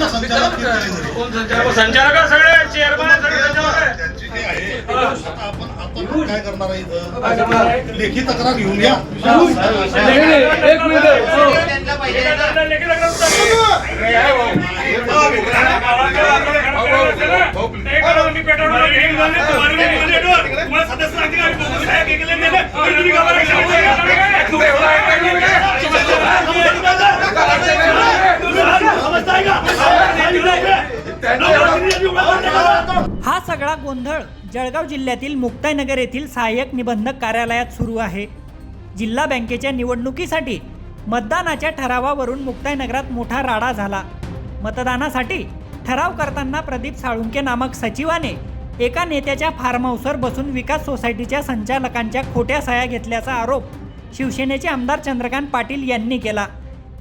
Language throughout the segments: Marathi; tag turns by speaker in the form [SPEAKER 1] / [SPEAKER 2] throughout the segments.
[SPEAKER 1] ना संचालक
[SPEAKER 2] संचालक सगळे चेअरमन सगळे
[SPEAKER 1] त्यांची जे आहे आपण काय करणार आहे इथं लेखी तक्रार घेऊन घ्या.
[SPEAKER 3] एक मिनिट
[SPEAKER 4] हा सगळा गोंधळ जळगाव जिल्ह्यातील मुक्ताईनगर येथील सहाय्यक निबंधक कार्यालयात सुरू आहे. जिल्हा बँकेच्या निवडणुकीसाठी मतदानाच्या ठरावावरून मुक्ताईनगरात मोठा राडा झाला. मतदानासाठी ठराव करताना प्रदीप साळुंके नामक सचिवाने एका नेत्याच्या फार्म हाऊसवर बसून विकास सोसायटीच्या संचालकांच्या खोट्या सह्या घेतल्याचा आरोप शिवसेनेचे आमदार चंद्रकांत पाटील यांनी केला.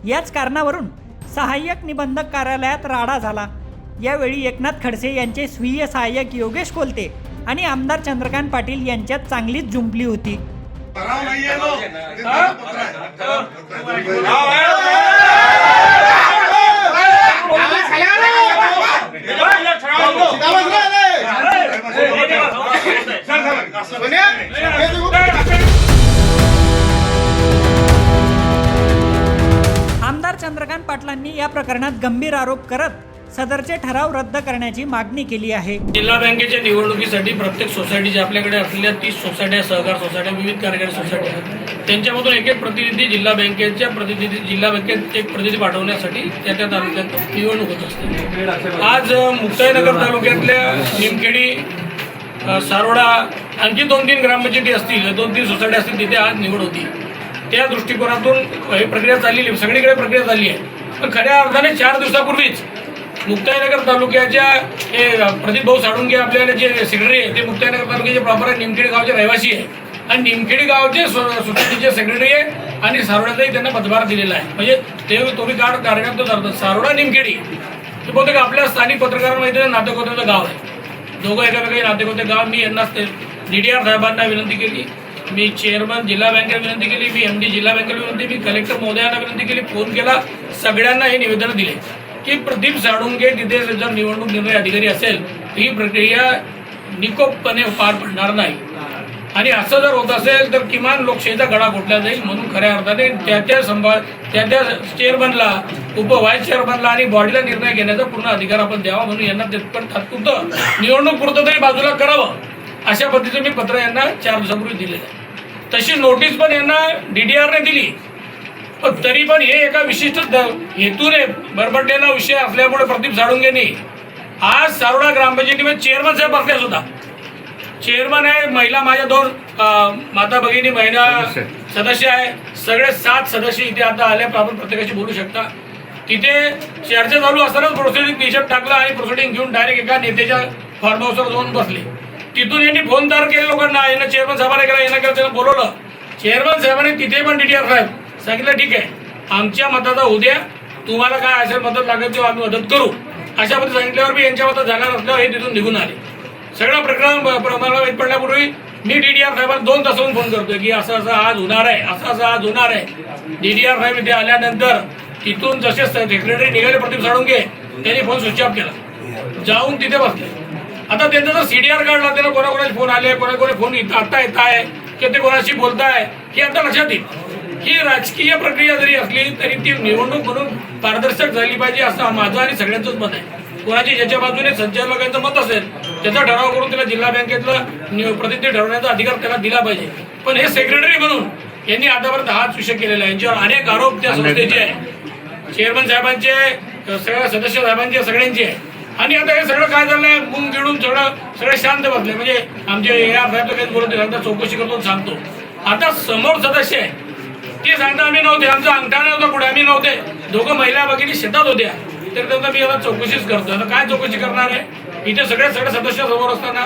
[SPEAKER 4] याच कारणावरून सहाय्यक निबंधक कार्यालयात राडा झाला. यावेळी एकनाथ खडसे यांचे स्वीय सहाय्यक योगेश कोलते आणि आमदार चंद्रकांत पाटील यांच्यात चांगलीच जुंपली होती. आमदार चंद्रकांत पाटलांनी या प्रकरणात गंभीर आरोप करत सदरचे ठराव रद्द करण्याची मागणी केली आहे.
[SPEAKER 5] जिल्हा बँकेच्या निवडणुकीसाठी प्रत्येक सोसायटीच्या आपल्याकडे असलेल्या 30 सोसायट्या, सहकार सोसायट्या, विविध कार्यकारी सोसायट्या आहेत. त्यांच्यामधून एक प्रतिनिधी जिल्हा बँकेत एक प्रतिनिधी पाठवण्यासाठी त्या तालुक्यात निवडणूक होत असते. आज मुक्ताईनगर तालुक्यातल्या निमखेडी, सारोडा, आणखी 2-3 ग्रामपंचायती असतील, 2-3 सोसायट्या असतील, तिथे आज निवड होती. त्या दृष्टिकोनातून ही प्रक्रिया चाललेली, सगळीकडे प्रक्रिया झाली आहे. पण खऱ्या अर्थाने 4 दिवसापूर्वीच मुक्ताईनगर तालुक्याच्या हे प्रदीप भाऊ साळुंके आपल्याला जे सेक्रेटरी आहे ते मुक्ताईनगर तालुक्याचे प्रॉपर निमखेडी गावचे रहिवासी आहे आणि निमखेडी गावचे सोसायटीचे सेक्रेटरी आहे आणि सारोड्याचाही त्यांना पदभार दिलेला आहे. म्हणजे ते तुम्ही कार्यक्रम तो धरतात. सारोडा निमखेडी हे बहुतेक आपल्या स्थानिक पत्रकारांमध्ये नातेगोत्याचं गाव आहे. दोघं एकामेकाही नातेगोते गाव. मी यांना DDR साहेबांना विनंती केली, मी चेअरमन जिल्हा बँकेला विनंती केली, मी MD जिल्हा बँकेला विनंती, मी कलेक्टर महोदयांना विनंती केली, फोन केला, सगळ्यांना हे निवेदन दिले की प्रदीप साळुंके तिथे जर निवडणूक निर्णय अधिकारी असेल तर ही प्रक्रिया निकोपपणे पार पडणार नाही आणि असं जर होत असेल तर किमान लोकशाहीचा गळा घोटला जाईल. म्हणून खऱ्या अर्थाने त्या चेअरमनला, व्हाईस चेअरमनला आणि बॉडीला निर्णय घेण्याचा पूर्ण अधिकार आपण द्यावा. म्हणून यांना पण तात्पुरतं निवडणूक पुरतं तरी बाजूला करावं अशा पद्धतीचं मी पत्र यांना 4 दिवसापूर्वी दिलेलं आहे. तशी नोटीस पण यांना DDRने दिली. पण तरी पण हे एका विशिष्ट हेतूने बरबडलेला विषय असल्यामुळे प्रदीप साळुंकेंनी आज सारोडा ग्रामपंचायतीमध्ये चेअरमन साहेब बसल्यास होता. चेअरमन आहे, महिला माझ्या 2 माता भगिनी महिला सदस्य आहे, सगळे 7 सदस्य इथे आता आले. आपण प्रत्येकाशी बोलू शकता. तिथे चर्चा चालू असतानाच प्रोसिडिंग निषेध टाकला आणि प्रोसिडिंग घेऊन डायरेक्ट एका नेत्याच्या फार्म हाऊसवर जाऊन बसले. तिथून यांनी फोन तयार केले लोकांना, यांना चेअरमन साहेबांना केला, यांना केलं, त्यांना बोलवलं. चेअरमन साहेबांनी तिथे पण DDR साहेब सांगितलं ठीक आहे, आमच्या मताचा उद्या तुम्हाला काय असेल मदत लागेल तेव्हा आम्ही मदत करू अशा पद्धती सांगितल्यावर मी यांच्या मतात जाणार असल्यावर हे तिथून निघून आले. सगळं प्रकरण मला माहीत पडल्यापूर्वी मी DDR साहेबांना 2 तासाहून फोन करतोय की असं आज होणार आहे, असं आज होणार आहे. DDR साहेब इथे आल्यानंतर तिथून जसे सेक्रेटरी निघाले प्रदीप साळुंके त्यांनी फोन स्विच ऑफ केला, जाऊन तिथे बसले. आता त्यांचा जर CDR काढला, त्यांना कोणाकोणाचे फोन आले, कोणाकोणी फोन आता येत आहे की ते कोणाशी बोलताय हे आता लक्षात येईल. ही राजकीय प्रक्रिया जरी असली तरी ती निवडणूक म्हणून पारदर्शक झाली पाहिजे असं माझं आणि सगळ्यांचंच मत आहे. कोणाची ज्याच्या बाजूने संचालकांचं मत असेल त्याचा ठराव करून त्याला जिल्हा बँकेतलं प्रतिनिधी ठरवण्याचा अधिकार त्याला दिला पाहिजे. पण हे सेक्रेटरी म्हणून यांनी आतापर्यंत हाच विषय केलेला आहे. यांच्यावर अनेक आरोप त्या संस्थेचे आहे, चेअरमन साहेबांचे, सगळ्या सदस्य साहेबांचे, सगळ्यांचे आहे. आणि आता हे सगळं काय झालंय, मुंग गिळून सगळे शांत बसले. म्हणजे आमचे AR साहेब तर काही बोलत नाही, चौकशी करतो सांगतो. आता समोर सदस्य आहे ते सांगता आम्ही नव्हते, आमचा अंगठा नव्हता पुढे, आम्ही नव्हते, 2 महिला भगिनी शेतात होत्या, तर त्यांना मी आता चौकशीच करतो. आता काय चौकशी करणार आहे इथे सगळे सदस्य समोर असताना.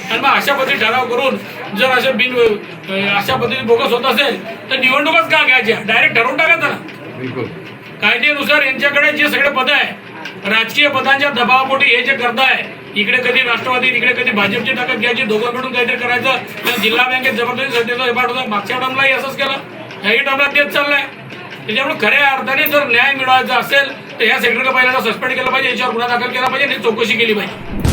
[SPEAKER 5] आणि मग अशा पद्धती ठराव करून जर अशा पद्धती बोगस होत असेल तर निवडणूकच का घ्यायच्या, डायरेक्ट ठरवून टाकायचं ना. कायद्यानुसार यांच्याकडे जे सगळे पद आहे राजकीय पदांच्या दबावापोटी हे जे करताय, इकडे कधी राष्ट्रवादी, इकडे कधी भाजपची ताकद घ्यायची, दोघं मिळून काहीतरी करायचं. जिल्हा बँकेत जबरदस्ती सध्याचा पाठ होता. मागच्या टर्मलाही असंच केलं, ह्याही टर्मला तेच चाललंय. त्याच्यामुळे खऱ्या अर्थाने जर न्याय मिळवायचा असेल तर या सेक्रेटरीला पहिल्यांदा सस्पेंड केलं पाहिजे, याच्यावर गुन्हा दाखल केला पाहिजे आणि चौकशी केली पाहिजे.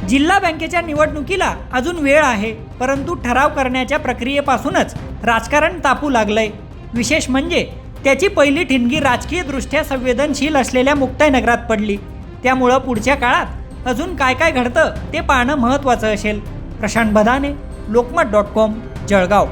[SPEAKER 4] जिल्हा बँकेच्या निवडणुकीला अजून वेळ आहे, परंतु ठराव करण्याच्या प्रक्रियेपासूनच राजकारण तापू लागलंय. विशेष म्हणजे त्याची पहिली ठिणगी राजकीयदृष्ट्या संवेदनशील असलेल्या मुक्ताईनगरात पडली. त्यामुळं पुढच्या काळात अजून काय काय घडतं ते पाहणं महत्त्वाचं असेल. प्रशांत बदाने, लोकमत.com, जळगाव.